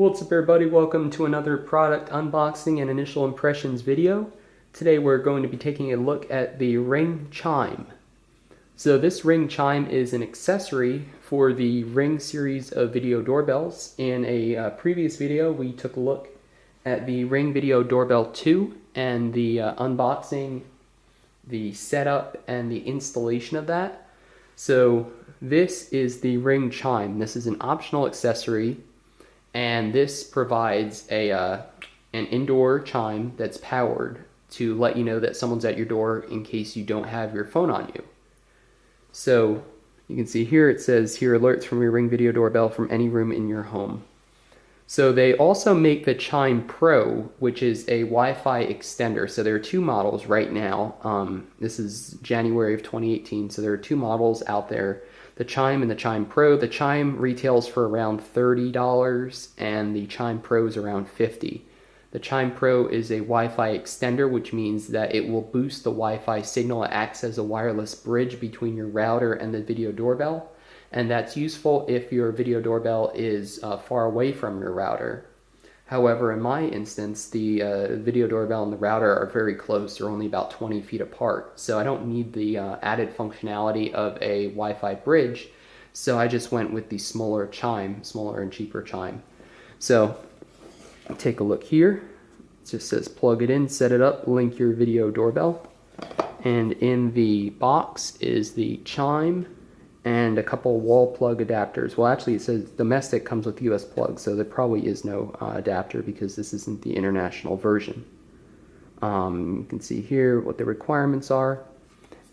What's up everybody, welcome to another product unboxing and initial impressions video. Today we're going to be taking a look at the Ring Chime. So this Ring Chime is an accessory for the Ring series of video doorbells. In a previous video we took a look at the Ring Video Doorbell 2 and the unboxing, the setup, and the installation of that. So this is the Ring Chime. This is an optional accessory, and this provides an indoor chime that's powered to let you know that someone's at your door in case you don't have your phone on you. So you can see here it says, "Hear alerts from your Ring Video Doorbell from any room in your home." So they also make the Chime Pro, which is a Wi-Fi extender. So there are two models right now. This is January of 2018, so there are two models out there, the Chime and the Chime Pro. The Chime retails for around $30 and the Chime Pro is around $50. The Chime Pro is a Wi-Fi extender, which means that it will boost the Wi-Fi signal. It acts as a wireless bridge between your router and the video doorbell. And that's useful if your video doorbell is far away from your router. However, in my instance, the video doorbell and the router are very close. They're only about 20 feet apart. So I don't need the added functionality of a Wi-Fi bridge. So I just went with the smaller chime, smaller and cheaper chime. So take a look here. It just says plug it in, set it up, link your video doorbell. And in the box is the chime and a couple wall plug adapters. Well, actually it says domestic comes with US plugs, so there probably is no adapter because this isn't the international version. You can see here what the requirements are,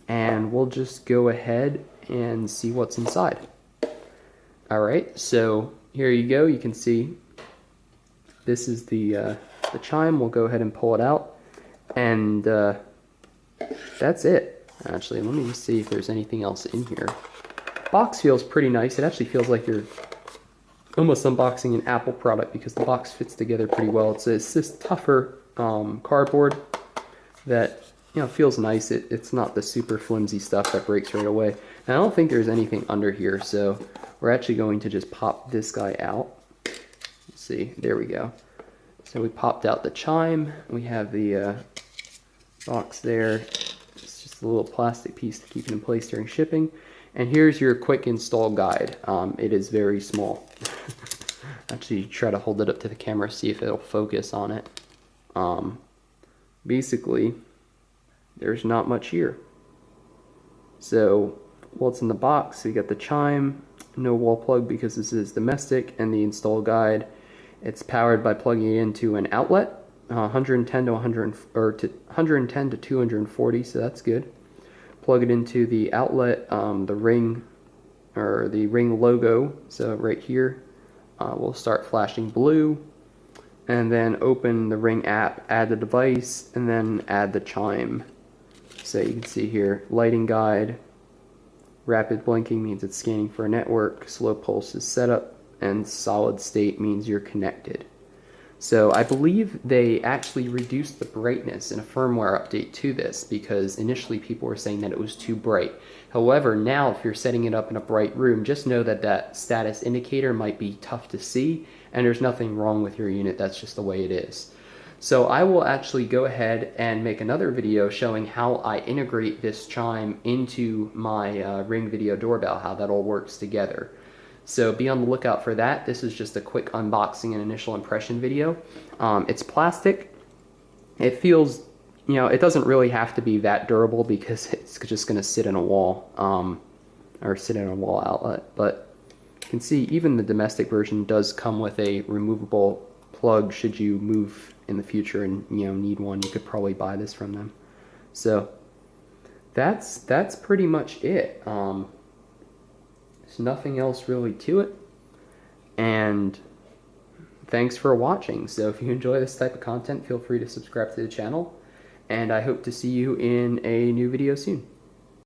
and we'll just go ahead and see what's inside. Alright, so here you go. You can see this is the chime. We'll go ahead and pull it out, and that's it. Actually, let me just see if there's anything else in here. Box feels pretty nice. It actually feels like you're almost unboxing an Apple product because the box fits together pretty well. It's this tougher cardboard that, you know, feels nice. It's not the super flimsy stuff that breaks right away. And I don't think there's anything under here, so we're actually going to just pop this guy out. Let's see, there we go. So we popped out the chime. We have the box there. It's just a little plastic piece to keep it in place during shipping. And here's your quick install guide. It is very small. Actually, try to hold it up to the camera, see if it'll focus on it. Basically, there's not much here. So, what's in the box? So you got the chime, no wall plug because this is domestic, and the install guide. It's powered by plugging it into an outlet, 110 to 240, so that's good. Plug it into the outlet, the Ring logo. So right here, we'll start flashing blue, and then open the Ring app, add the device, and then add the chime. So you can see here, lighting guide, rapid blinking means it's scanning for a network, slow pulse is setup, and solid state means you're connected. So I believe they actually reduced the brightness in a firmware update to this because initially people were saying that it was too bright. However, now if you're setting it up in a bright room, just know that that status indicator might be tough to see, and there's nothing wrong with your unit. That's just the way it is. So I will actually go ahead and make another video showing how I integrate this chime into my Ring Video Doorbell, how that all works together. So be on the lookout for that. This is just a quick unboxing and initial impression video. It's plastic. It feels, you know, it doesn't really have to be that durable because it's just going to sit in a wall or sit in a wall outlet. But you can see even the domestic version does come with a removable plug. Should you move in the future and, you know, need one, you could probably buy this from them. So that's pretty much it. There's nothing else really to it, and thanks for watching. So if you enjoy this type of content, feel free to subscribe to the channel, and I hope to see you in a new video soon.